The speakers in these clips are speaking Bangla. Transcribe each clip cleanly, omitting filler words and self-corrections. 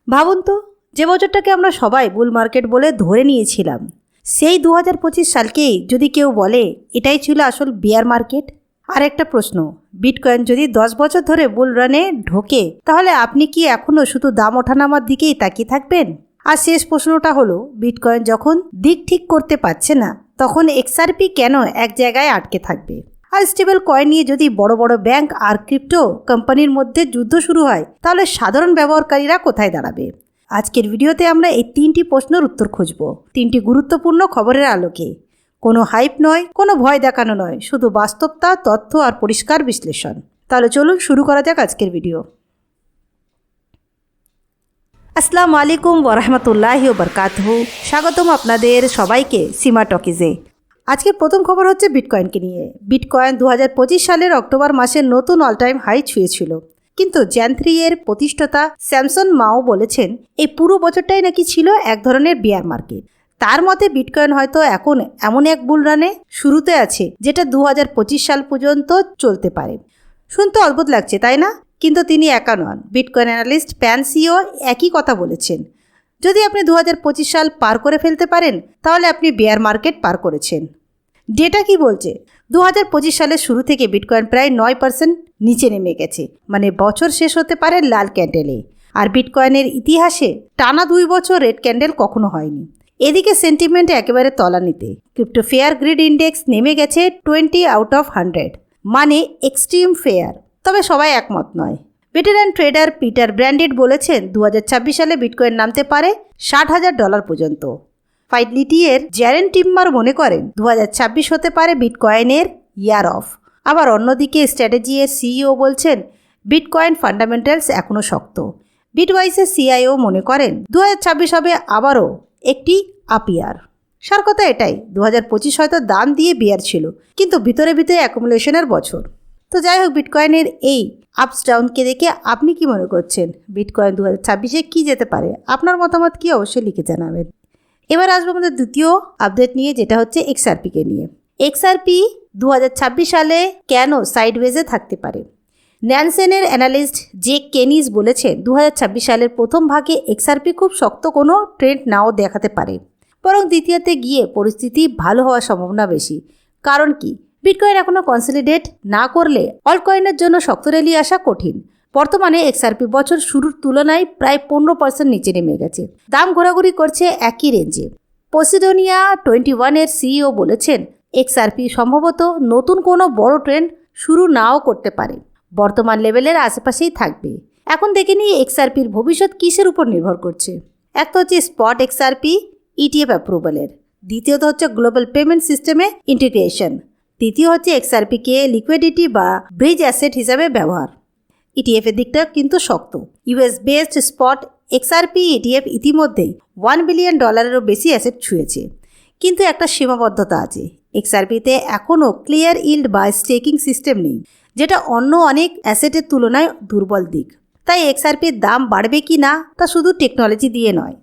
ভাবুন তো, যে বছরটাকে আমরা সবাই বুল মার্কেট বলে ধরে নিয়েছিলাম, সেই 2025 সালকেই যদি কেউ বলে এটাই ছিল আসল বিয়ার মার্কেট। আর একটা প্রশ্ন, বিটকয়েন যদি 10 বছর ধরে বুল রানে ঢোকে, তাহলে আপনি কি এখনও শুধু দাম ওঠানামার দিকেই তাকিয়ে থাকবেন? আর শেষ প্রশ্নটা হলো, বিটকয়েন যখন দিক ঠিক করতে পারছে না, তখন এক্সআরপি কেন এক জায়গায় আটকে থাকবে? আর স্টেবল কয়েন নিয়ে যদি বড় বড় ব্যাংক আর ক্রিপ্টো কোম্পানির মধ্যে যুদ্ধ শুরু হয়, তাহলে সাধারণ ব্যবহারকারীরা কোথায় দাঁড়াবে? আজকের ভিডিওতে আমরা এই 3টি প্রশ্নের উত্তর খুঁজব, 3টি গুরুত্বপূর্ণ খবরের আলোকে। কোনো হাইপ নয়, কোনো ভয় দেখানো নয়, শুধু বাস্তবতা, তথ্য আর পরিষ্কার বিশ্লেষণ। তাহলে চলুন শুরু করা যাক আজকের ভিডিও। আসসালামু আলাইকুম ওরহমতুল্লাহি ওবরকাতুহু। স্বাগতম আপনাদের সবাইকে সীমা টকিজে। আজকের প্রথম খবর হচ্ছে বিটকয়েনকে নিয়ে। বিটকয়েন 2025 সালের অক্টোবর মাসে নতুন অল টাইম হাই ছুঁয়েছিল, কিন্তু জ্যান3 এর প্রতিষ্ঠাতা স্যামসন মাও বলেছেন এই পুরো বছরটাই নাকি ছিল এক ধরনের বিয়ার মার্কেট। তার মতে বিটকয়েন হয়তো এখন এমন এক বুল রানে শুরুতে আছে যেটা 2025 সাল পর্যন্ত চলতে পারে। শুনতে অদ্ভুত লাগছে, তাই না? কিন্তু তিনি একা নন। বিটকয়েন অ্যানালিস্ট প্যানসিও একই কথা বলেছেন। যদি আপনি 2025 সাল পার করে ফেলতে পারেন, তাহলে আপনি বিয়ার মার্কেট পার করেছেন। ডেটা কি বলছে? 2025 সালের শুরু থেকে বিটকয়েন প্রায় 9% নিচে নেমে গেছে, মানে বছর শেষ হতে পারে লাল ক্যান্ডেলে। আর বিটকয়েনের ইতিহাসে টানা 2 বছর রেড ক্যান্ডেল কখনো হয়নি। এদিকে সেন্টিমেন্ট একেবারে তলানিতে। ক্রিপ্টো ফেয়ার গ্রিড ইন্ডেক্স নেমে গেছে 20 আউট অফ 100, মানে এক্সট্রিম ফেয়ার। তবে সবাই একমত নয়। ভেটেরান ট্রেডার পিটার ব্র্যান্ডেড বলেছেন 2026 সালে বিটকয়েন নামতে পারে $60,000 পর্যন্ত। ফাইডলিটি এর জ্যারেন টিম্মার মনে করেন 2026 হতে পারে বিটকয়েনের ইয়ার অফ। আবার অন্যদিকে স্ট্র্যাটেজি এর সিইও বলছেন বিটকয়েন ফান্ডামেন্টালস এখনও শক্ত। বিটওয়াইসের সিআইও মনে করেন 2026 হবে আবারও একটি আপ ইয়ার। সার কথা এটাই, 2025 হয়তো দাম দিয়ে বিয়ার ছিল, কিন্তু ভিতরে ভিতরে অ্যাকুমুলেশনের বছর। তো যাই হোক, বিটকয়েনের এই আপস ডাউনকে দেখে আপনি কি মনে করছেন? বিটকয়েন 2026-এ কী যেতে পারে? আপনার মতামত কি অবশ্যই লিখে জানাবেন। এবার আসবো আমাদের দ্বিতীয় আপডেট নিয়ে, যেটা হচ্ছে এক্সআরপিকে নিয়ে। এক্সআরপি 2026 সালে কেন সাইডওয়েজে থাকতে পারে? ন্যানসেনের অ্যানালিস্ট জে কেনিস বলেছেন 2026 সালের প্রথম ভাগে এক্সআরপি খুব শক্ত কোনো ট্রেন্ড নাও দেখাতে পারে, বরং দ্বিতীয়তে গিয়ে পরিস্থিতি ভালো হওয়ার সম্ভাবনা বেশি। কারণ কি? বিটকয়েন এখনও কনসলিডেট না করলে অল্টকয়েনের জন্য শক্ত র্যালি আসা কঠিন। বর্তমানে এক্সআরপি বছর শুরুর তুলনায় প্রায় 15% নিচে নেমে গেছে। দাম ঘোরাঘুরি করছে একই রেঞ্জে। পসিডোনিয়া 21 এর সিইও বলেছেন এক্সআরপি সম্ভবত নতুন কোনো বড় ট্রেন্ড শুরু নাও করতে পারে, বর্তমান লেভেলের আশেপাশেই থাকবে। এখন দেখে নিই এক্সআরপির ভবিষ্যৎ কিসের উপর নির্ভর করছে। একটা হচ্ছে স্পট এক্সআরপি ইটিএফ অ্যাপ্রুভালের, দ্বিতীয়ত হচ্ছে গ্লোবাল পেমেন্ট সিস্টেমে ইন্টিগ্রেশন, তৃতীয় হচ্ছে এক্সআরপিকে লিকুইডিটি বা ব্রিজ অ্যাসেট হিসাবে ব্যবহার। ইটিএফের দিকটা কিন্তু শক্ত। US based spot XRP ETF ইতিমধ্যেই $1 বিলিয়ন বেশি অ্যাসেট ছুঁয়েছে, কিন্তু একটা সীমাবদ্ধতা আছে। এক্সআরপিতে এখনও ক্লিয়ার ইল্ড বা স্টেকিং সিস্টেম নেই, যেটা অন্য অনেক অ্যাসেটের তুলনায় দুর্বল দিক। তাই এক্সআরপির দাম বাড়বে কি না তা শুধু টেকনোলজি দিয়ে নয়,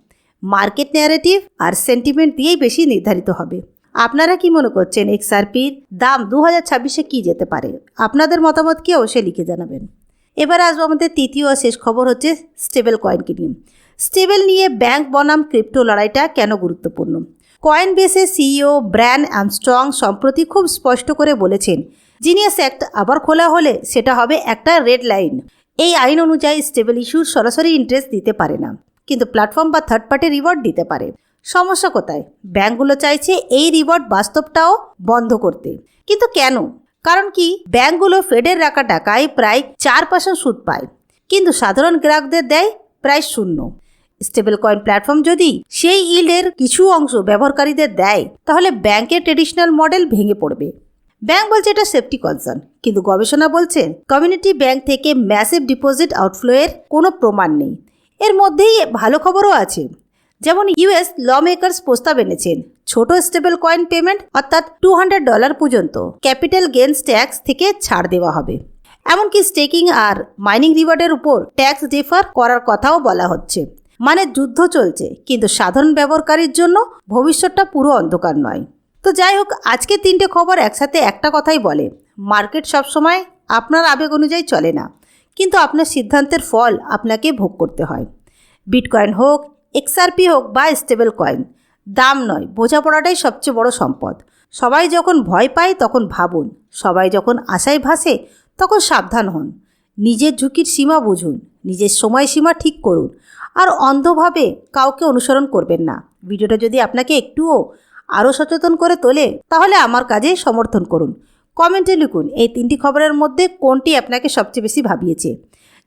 মার্কেট ন্যারেটিভ আর সেন্টিমেন্ট দিয়েই বেশি নির্ধারিত হবে। আপনারা কি মনে করছেন এক্সআরপির দাম 2026-এ কী যেতে পারে? আপনাদের মতামত কি অবশ্যই লিখে জানাবেন। এবার আসবো আমাদের তৃতীয় ও শেষ খবর হচ্ছে স্টেবল কয়েনকে নিয়ে। স্টেবল নিয়ে ব্যাংক বনাম ক্রিপ্টো লড়াইটা কেন গুরুত্বপূর্ণ? কয়েনবেসের সিইও ব্র্যান আর্মস্ট্রং সম্প্রতি খুব স্পষ্ট করে বলেছেন জিনিয়াস অ্যাক্ট আবার খোলা হলে সেটা হবে একটা রেড লাইন। এই আইন অনুযায়ী স্টেবল ইস্যুর সরাসরি ইন্টারেস্ট দিতে পারে না, কিন্তু প্ল্যাটফর্ম বা থার্ড পার্টি রিওয়ার্ড দিতে পারে। সমস্যা কোথায়? ব্যাংকগুলো চাইছে এই রিওয়ার্ড বাস্তবটাও বন্ধ করতে। কিন্তু কেন? কারণ কি, ব্যাংকগুলো ফেডের রাখা টাকায় প্রায় 4% সুদ পায়, কিন্তু সাধারণ গ্রাহকদের দেয় প্রায় 0। স্টেবল কয়েন প্ল্যাটফর্ম যদি সেই ইল্ডের কিছু অংশ ব্যবহারকারীদের দেয়, তাহলে ব্যাংকের ট্রেডিশনাল মডেল ভেঙে পড়বে। ব্যাংক বলছে এটা সেফটি কনসার্ন, কিন্তু গবেষণা বলছে কমিউনিটি ব্যাংক থেকে ম্যাসিভ ডিপোজিট আউটফ্লোয়ের কোনো প্রমাণ নেই। এর মধ্যেই ভালো খবরও আছে, যেমন ইউএস ল মেকার্স প্রস্তাব এনেছেন ছোট স্টেবল কয়েন পেমেন্ট অর্থাৎ $200 পর্যন্ত ক্যাপিটাল গেইনস ট্যাক্স থেকে ছাড় দেওয়া হবে। এমনকি স্টেকিং আর মাইনিং রিওয়ার্ডের উপর ট্যাক্স ডিফার করার কথাও বলা হচ্ছে। মানে যুদ্ধ চলছে, কিন্তু সাধারণ ব্যবহারকারীর জন্য ভবিষ্যৎটা পুরো অন্ধকার নয়। তো যাই হোক, আজকে 3টে খবর একসাথে একটা কথাই বলে, মার্কেট সবসময় আপনার আবেগ অনুযায়ী চলে না, কিন্তু আপনার সিদ্ধান্তের ফল আপনাকে ভোগ করতে হয়। বিটকয়েন হোক, এক্সআরপি হোক বা স্টেবল কয়েন, দাম নয়, বোঝাপড়াটাই সবচেয়ে বড় সম্পদ। সবাই যখন ভয় পায় তখন ভাবুন, সবাই যখন আশায় ভাসে তখন সাবধান হন। নিজের ঝুঁকির সীমা বুঝুন, নিজের সময়সীমা ঠিক করুন, আর অন্ধভাবে কাউকে অনুসরণ করবেন না। ভিডিওটা যদি আপনাকে একটুও আরও সচেতন করে তোলে তাহলে আমার কাজে সমর্থন করুন। কমেন্টে লিখুন এই 3টি খবরের মধ্যে কোনটি আপনাকে সবচেয়ে বেশি ভাবিয়েছে।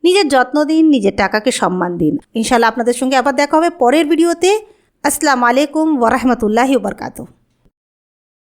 নিজের যত্ন দিন, নিজের টাকাকে সম্মান দিন। ইনশাআল্লাহ আপনাদের সঙ্গে আবার দেখা হবে পরের ভিডিওতে। আসসালামু আলাইকুম ওয়া রাহমাতুল্লাহি ওয়া বারাকাতুহু।